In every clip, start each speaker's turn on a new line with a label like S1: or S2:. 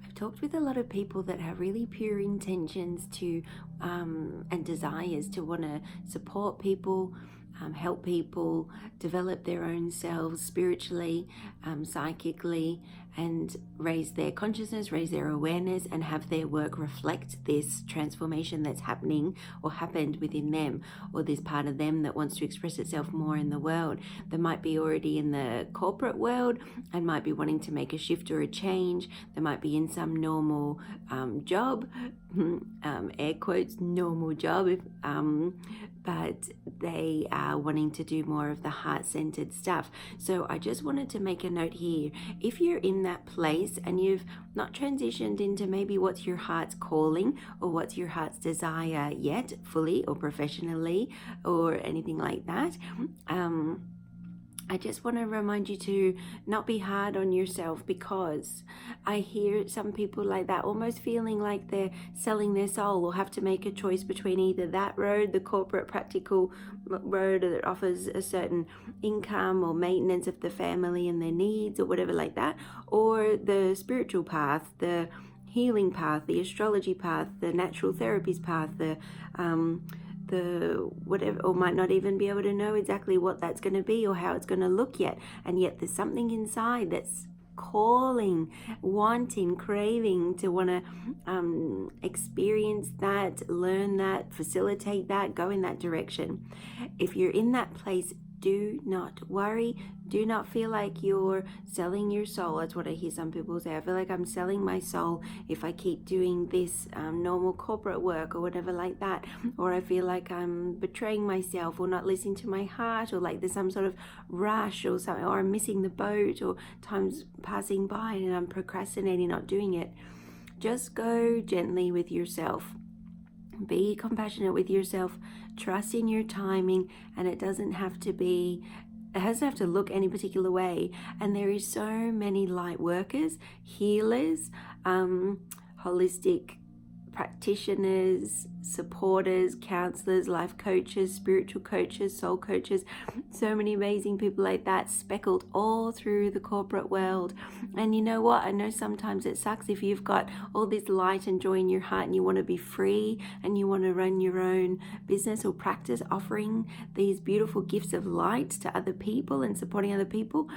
S1: I've talked with a lot of people that have really pure intentions to and desires to want to support people, help people develop their own selves spiritually, psychically, and raise their consciousness, raise their awareness, and have their work reflect this transformation that's happening or happened within them, or this part of them that wants to express itself more in the world. They might be already in the corporate world and might be wanting to make a shift or a change. They might be in some normal job, air quotes, normal job, but they are wanting to do more of the heart-centered stuff. So I just wanted to make a note here. If you're in that place and you've not transitioned into maybe what's your heart's calling or what's your heart's desire yet, fully or professionally or anything like that, I just want to remind you to not be hard on yourself, because I hear some people like that, almost feeling like they're selling their soul or have to make a choice between either that road, the corporate practical road that offers a certain income or maintenance of the family and their needs or whatever like that, or the spiritual path, the healing path, the astrology path, the natural therapies path, the whatever, or might not even be able to know exactly what that's going to be or how it's going to look yet. And yet there's something inside that's calling, wanting, craving to want to experience that, learn that, facilitate that, go in that direction. If you're in that place, do not worry. Do not feel like you're selling your soul. That's what I hear some people say. I feel like I'm selling my soul if I keep doing this normal corporate work or whatever like that. Or I feel like I'm betraying myself or not listening to my heart, or like there's some sort of rush or something, or I'm missing the boat, or time's passing by and I'm procrastinating, not doing it. Just go gently with yourself. Be compassionate with yourself. Trust in your timing, and it doesn't have to look any particular way. And there is so many light workers, healers, holistic practitioners, supporters, counselors, life coaches, spiritual coaches, soul coaches, so many amazing people like that speckled all through the corporate world. And you know what? I know sometimes it sucks if you've got all this light and joy in your heart and you want to be free and you want to run your own business or practice, offering these beautiful gifts of light to other people and supporting other people,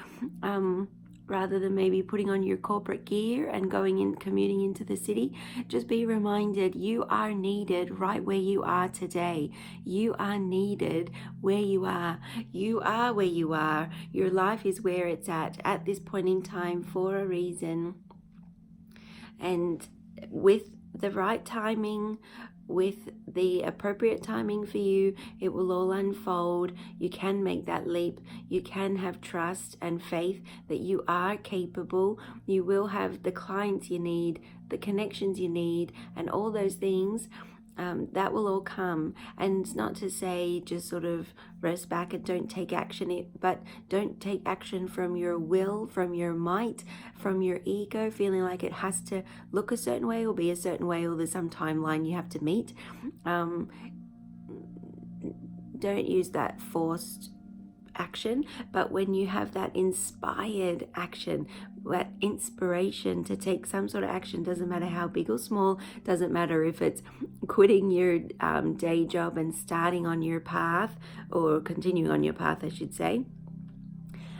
S1: rather than maybe putting on your corporate gear and going in, commuting into the city. Just be reminded, you are needed right where you are today. You are needed where you are. You are where you are. Your life is where it's at this point in time for a reason. And with the right timing, with the appropriate timing for you, it will all unfold. You can make that leap. You can have trust and faith that you are capable. You will have the clients you need, the connections you need, and all those things. That will all come. And it's not to say just sort of rest back and don't take action, but don't take action from your will, from your might, from your ego, feeling like it has to look a certain way or be a certain way, or there's some timeline you have to meet. Don't use that forced action, but when you have that inspired action, that inspiration to take some sort of action, doesn't matter how big or small, doesn't matter if it's quitting your day job and starting on your path, or continuing on your path I should say.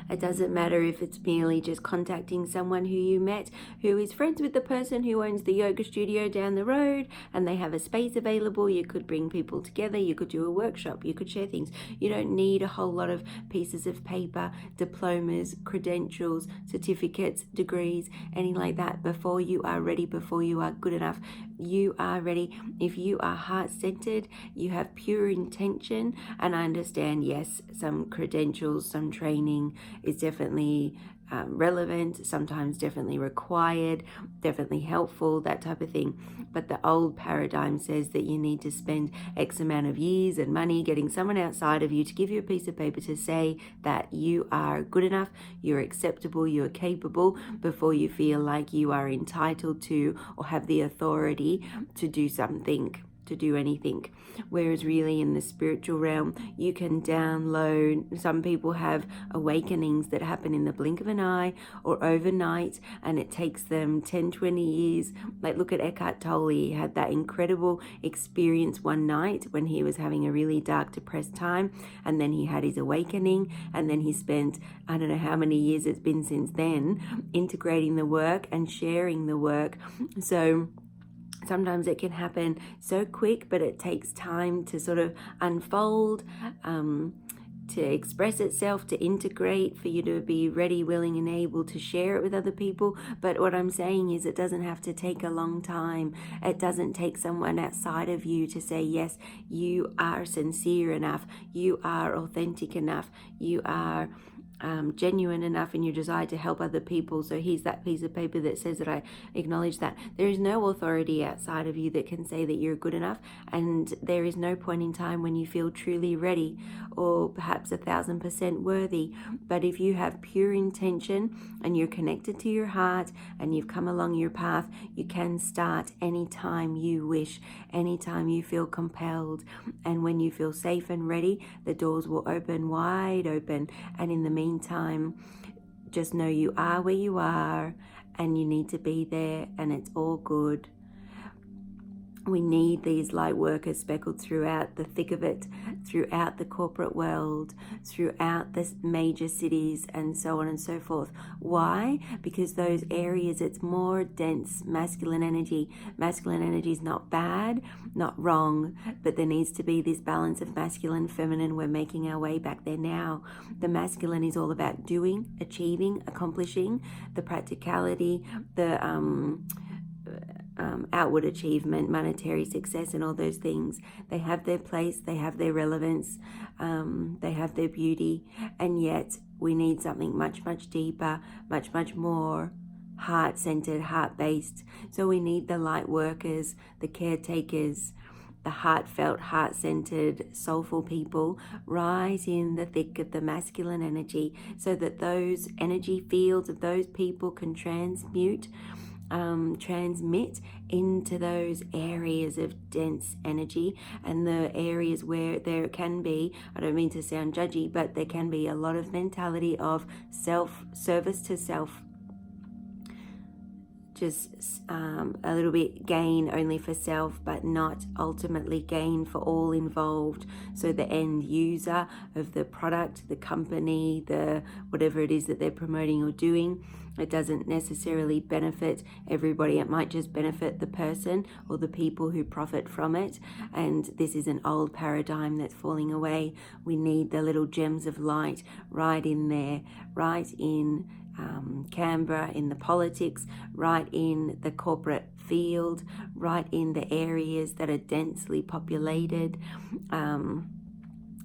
S1: It doesn't matter if it's merely just contacting someone who you met who is friends with the person who owns the yoga studio down the road and they have a space available. You could bring people together. You could do a workshop. You could share things. You don't need a whole lot of pieces of paper, diplomas, credentials, certificates, degrees, anything like that before you are ready, before you are good enough. You are ready. If you are heart-centered, you have pure intention, and I understand, yes, some credentials, some training is definitely relevant, sometimes definitely required, definitely helpful, that type of thing. But the old paradigm says that you need to spend X amount of years and money getting someone outside of you to give you a piece of paper to say that you are good enough, you're acceptable, you're capable, before you feel like you are entitled to or have the authority to do something to do anything. Whereas really in the spiritual realm, you can download. Some people have awakenings that happen in the blink of an eye or overnight, and it takes them 10, 20 years. Like look at Eckhart Tolle. He had that incredible experience one night when he was having a really dark, depressed time, and then he had his awakening, and then he spent, I don't know how many years it's been since then, integrating the work and sharing the work. So sometimes it can happen so quick, but it takes time to sort of unfold, to express itself, to integrate, for you to be ready, willing, and able to share it with other people. But what I'm saying is it doesn't have to take a long time. It doesn't take someone outside of you to say, yes, you are sincere enough, you are authentic enough, you are genuine enough in your desire to help other people. So here's that piece of paper that says that I acknowledge that. There is no authority outside of you that can say that you're good enough, and there is no point in time when you feel truly ready or perhaps 1,000% worthy. But if you have pure intention and you're connected to your heart and you've come along your path, you can start anytime you wish, anytime you feel compelled. And when you feel safe and ready, the doors will open wide open. And in the meantime, just know you are where you are and you need to be there, and it's all good. We need these light workers speckled throughout the thick of it, throughout the corporate world, throughout the major cities, and so on and so forth. Why? Because those areas, it's more dense masculine energy. Masculine energy is not bad, not wrong, but there needs to be this balance of masculine, feminine. We're making our way back there now. The masculine is all about doing, achieving, accomplishing, the practicality, the outward achievement, monetary success, and all those things. They have their place, they have their relevance, they have their beauty, and yet we need something much, much deeper, much, much more heart-centered, heart-based. So we need the light workers, the caretakers, the heartfelt, heart-centered, soulful people right in the thick of the masculine energy, so that those energy fields of those people can transmit into those areas of dense energy, and the areas where there can be, I don't mean to sound judgy, but there can be a lot of mentality of service to self, just a little bit gain only for self, but not ultimately gain for all involved. So the end user of the product, the company, the whatever it is that they're promoting or doing, it doesn't necessarily benefit everybody. It might just benefit the person or the people who profit from it. And this is an old paradigm that's falling away. We need the little gems of light right in there, right in Canberra, in the politics, right in the corporate field, right in the areas that are densely populated.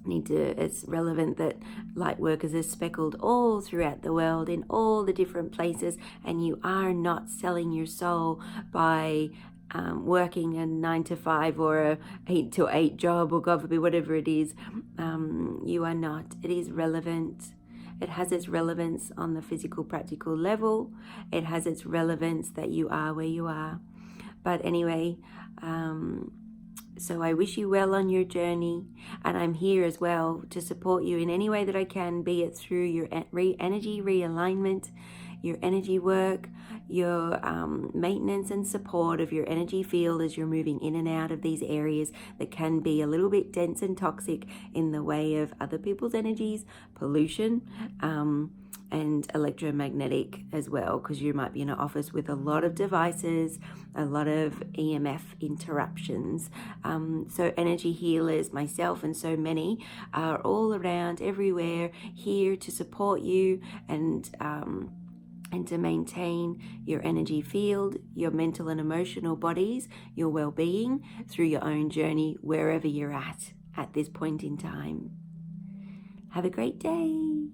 S1: It's relevant that light workers are speckled all throughout the world, in all the different places, and you are not selling your soul by working a 9 to 5 or a 8 to 8 job, or God forbid, whatever it is. You are not. It is relevant. It has its relevance on the physical, practical level. It has its relevance that you are where you are. But anyway, so I wish you well on your journey, and I'm here as well to support you in any way that I can, be it through your energy realignment, your energy work, your maintenance and support of your energy field as you're moving in and out of these areas that can be a little bit dense and toxic in the way of other people's energies, pollution, and electromagnetic as well, because you might be in an office with a lot of devices, a lot of EMF interruptions. So energy healers, myself and so many, are all around, everywhere, here to support you and to maintain your energy field, your mental and emotional bodies, your well-being through your own journey, wherever you're at this point in time. Have a great day.